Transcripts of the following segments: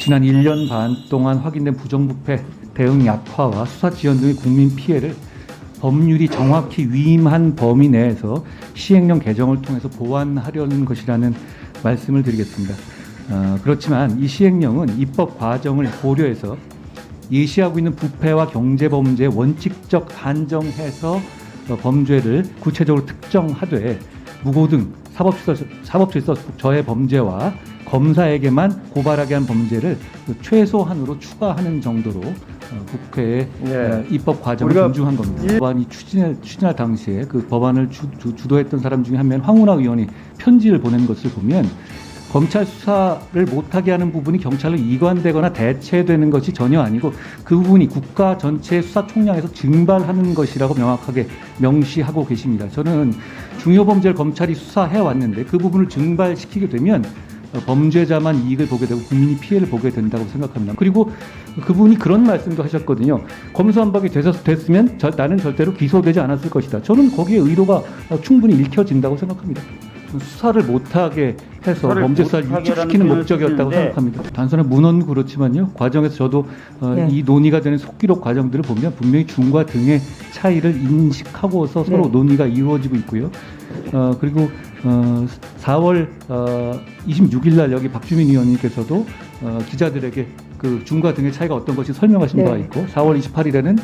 지난 1년 반 동안 확인된 부정부패 대응 약화와 수사 지연 등의 국민 피해를 법률이 정확히 위임한 범위 내에서 시행령 개정을 통해서 보완하려는 것이라는 말씀을 드리겠습니다. 그렇지만 이 시행령은 입법 과정을 고려해서 예시하고 있는 부패와 경제범죄 원칙적 한정해서 범죄를 구체적으로 특정하되 무고 등 사법질서 저해 범죄와 검사에게만 고발하게 한 범죄를 최소한으로 추가하는 정도로 국회의 입법 과정을 존중한 겁니다. 법안이 추진할 당시에 그 법안을 주도했던 사람 중에 한 명 황운하 의원이 편지를 보낸 것을 보면 검찰 수사를 못하게 하는 부분이 경찰로 이관되거나 대체되는 것이 전혀 아니고 그 부분이 국가 전체의 수사 총량에서 증발하는 것이라고 명확하게 명시하고 계십니다. 저는 중요 범죄를 검찰이 수사해 왔는데 그 부분을 증발시키게 되면 범죄자만 이익을 보게 되고 국민이 피해를 보게 된다고 생각합니다. 그리고 그분이 그런 말씀도 하셨거든요. 검수완박이 됐으면 나는 절대로 기소되지 않았을 것이다. 저는 거기에 의도가 충분히 읽혀진다고 생각합니다. 수사를 못하게 해서 범죄 수사를 유축시키는 목적이었다고 생각합니다. 단순한 문헌 그렇지만요. 과정에서 저도 이 논의가 되는 속기록 과정들을 보면 분명히 중과 등의 차이를 인식하고서 서로 논의가 이루어지고 있고요. 그리고 4월 26일 날 여기 박주민 의원님께서도 기자들에게 그 중과 등의 차이가 어떤 것이 설명하신 바가 있고 4월 28일에는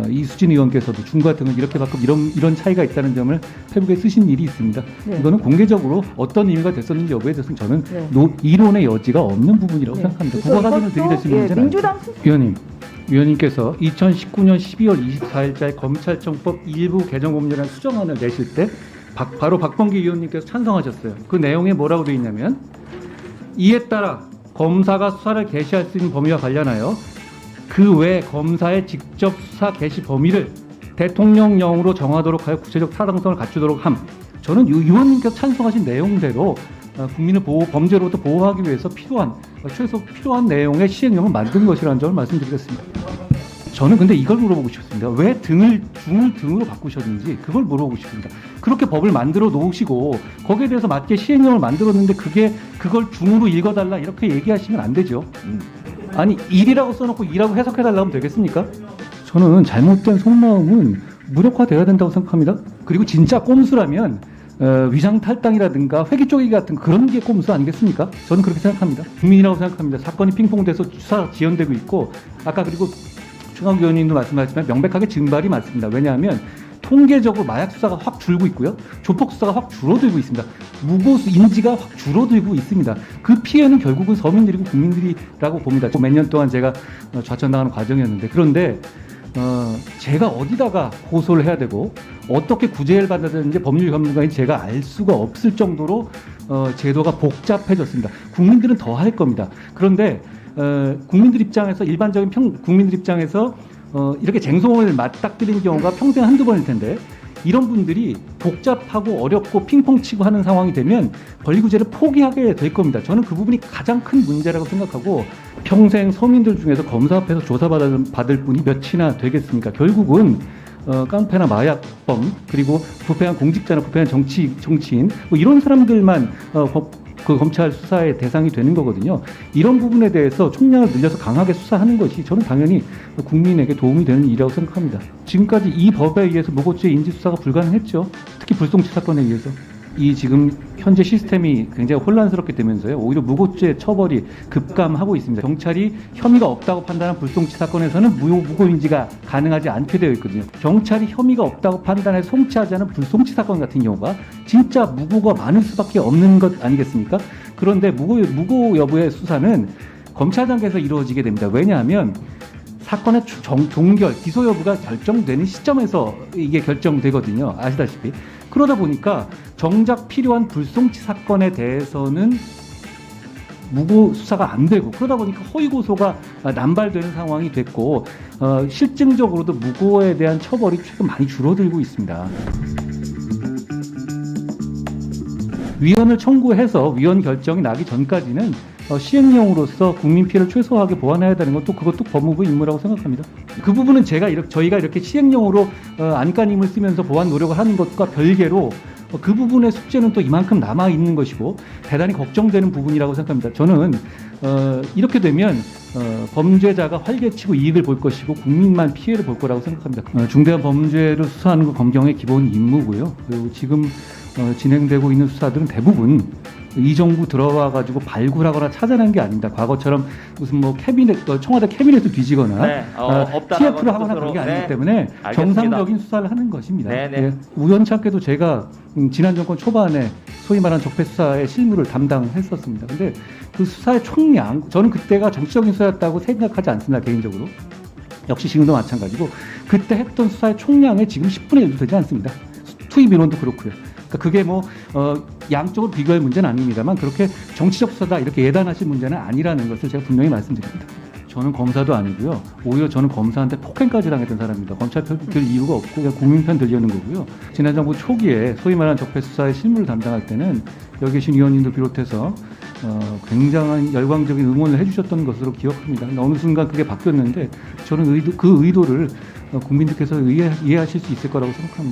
이수진 의원께서도 중과 등은 이렇게 바꾸고 이런 차이가 있다는 점을 페북에 쓰신 일이 있습니다. 이거는 공개적으로 어떤 의미가 됐었는지 여부에 대해서는 저는 이론의 여지가 없는 부분이라고 생각합니다. 국가 확인을 드릴 수 있는 문제는 민주당 위원님께서 2019년 12월 24일자에 검찰청법 일부 개정법률안 수정안을 내실 때 바로 박범계 의원님께서 찬성하셨어요. 그 내용에 뭐라고 되어 있냐면 이에 따라 검사가 수사를 개시할 수 있는 범위와 관련하여 그 외 검사의 직접 수사 개시 범위를 대통령령으로 정하도록 하여 구체적 타당성을 갖추도록 함. 저는 의원님께서 찬성하신 내용대로 국민을 범죄로부터 보호하기 위해서 최소 필요한 내용의 시행령을 만든 것이라는 점을 말씀드리겠습니다. 저는 근데 이걸 물어보고 싶습니다. 왜 중을 등으로 바꾸셨는지 그걸 물어보고 싶습니다. 그렇게 법을 만들어 놓으시고 거기에 대해서 맞게 시행령을 만들었는데 그걸 중으로 읽어달라 이렇게 얘기하시면 안 되죠. 아니 1이라고 써놓고 2라고 해석해달라고 하면 되겠습니까? 저는 잘못된 속마음은 무력화되어야 된다고 생각합니다. 그리고 진짜 꼼수라면 위장 탈당이라든가 회기 쪼개기 같은 그런 게 꼼수 아니겠습니까? 저는 그렇게 생각합니다. 국민이라고 생각합니다. 사건이 핑퐁돼서 수사 지연되고 있고 아까 그리고 최강욱 의원님도 말씀하셨지만 명백하게 증발이 많습니다. 왜냐하면 통계적으로 마약 수사가 확 줄고 있고요. 조폭 수사가 확 줄어들고 있습니다. 무고 인지가 확 줄어들고 있습니다. 그 피해는 결국은 서민들이고 국민들이라고 봅니다. 몇 년 동안 제가 좌천당하는 과정이었는데 그런데 제가 어디다가 고소를 해야 되고 어떻게 구제를 받아야 되는지 법률 전문가인 제가 알 수가 없을 정도로 제도가 복잡해졌습니다. 국민들은 더 할 겁니다. 그런데 국민들 입장에서 일반적인 국민들 입장에서 이렇게 쟁송을 맞닥뜨리는 경우가 평생 한두 번일 텐데 이런 분들이 복잡하고 어렵고 핑퐁 치고 하는 상황이 되면 권리구제를 포기하게 될 겁니다. 저는 그 부분이 가장 큰 문제라고 생각하고 평생 서민들 중에서 검사 앞에서 조사받을 분이 몇이나 되겠습니까? 결국은 깡패나 마약범 그리고 부패한 공직자나 부패한 정치인 뭐 이런 사람들만 그 검찰 수사의 대상이 되는 거거든요. 이런 부분에 대해서 총량을 늘려서 강하게 수사하는 것이 저는 당연히 국민에게 도움이 되는 일이라고 생각합니다. 지금까지 이 법에 의해서 무고죄 인지 수사가 불가능했죠. 특히 불송치 사건에 의해서. 이 지금 현재 시스템이 굉장히 혼란스럽게 되면서요. 오히려 무고죄 처벌이 급감하고 있습니다. 경찰이 혐의가 없다고 판단한 불송치 사건에서는 무고인지가 가능하지 않게 되어 있거든요. 경찰이 혐의가 없다고 판단해 송치하지 않은 불송치 사건 같은 경우가 진짜 무고가 많을 수밖에 없는 것 아니겠습니까? 그런데 무고 여부의 수사는 검찰 단계에서 이루어지게 됩니다. 왜냐하면 사건의 종결, 기소 여부가 결정되는 시점에서 이게 결정되거든요. 아시다시피. 그러다 보니까 정작 필요한 불송치 사건에 대해서는 무고 수사가 안 되고 그러다 보니까 허위 고소가 남발되는 상황이 됐고 실증적으로도 무고에 대한 처벌이 최근 많이 줄어들고 있습니다. 위헌을 청구해서 위헌 결정이 나기 전까지는 시행령으로서 국민 피해를 최소화하게 보완해야 되는 것도 그것도 법무부 임무라고 생각합니다. 그 부분은 저희가 이렇게 시행령으로 안간힘을 쓰면서 보완 노력을 하는 것과 별개로 그 부분의 숙제는 또 이만큼 남아 있는 것이고 대단히 걱정되는 부분이라고 생각합니다. 저는 이렇게 되면 범죄자가 활개치고 이익을 볼 것이고 국민만 피해를 볼 거라고 생각합니다. 중대한 범죄를 수사하는 건 검경의 기본 임무고요. 그리고 지금 진행되고 있는 수사들은 대부분 이 정부 들어와 가지고 발굴하거나 찾아낸 게 아닙니다. 과거처럼 무슨 뭐 청와대 캐비넷을 뒤지거나 네, TF를 하거나 그런 게 아니기 때문에 알겠습니다. 정상적인 수사를 하는 것입니다. 네, 네. 예, 우연찮게도 제가 지난 정권 초반에 소위 말하는 적폐 수사의 실무를 담당했었습니다. 근데 그 수사의 총량, 저는 그때가 정치적인 수사였다고 생각하지 않습니다. 개인적으로. 역시 지금도 마찬가지고 그때 했던 수사의 총량의 지금 10분의 1도 되지 않습니다. 투입 인원도 그렇고요. 그러니까 그게 뭐 양쪽으로 비교할 문제는 아닙니다만 그렇게 정치적 수사다 이렇게 예단하실 문제는 아니라는 것을 제가 분명히 말씀드립니다. 저는 검사도 아니고요. 오히려 저는 검사한테 폭행까지 당했던 사람입니다. 검찰 편 들 이유가 없고 그냥 국민 편 들려는 거고요. 지난 정부 초기에 소위 말하는 적폐 수사의 실무를 담당할 때는 여기 계신 의원님도 비롯해서 굉장한 열광적인 응원을 해주셨던 것으로 기억합니다. 근데 어느 순간 그게 바뀌었는데 저는 그 의도를 국민들께서 이해하실 수 있을 거라고 생각합니다.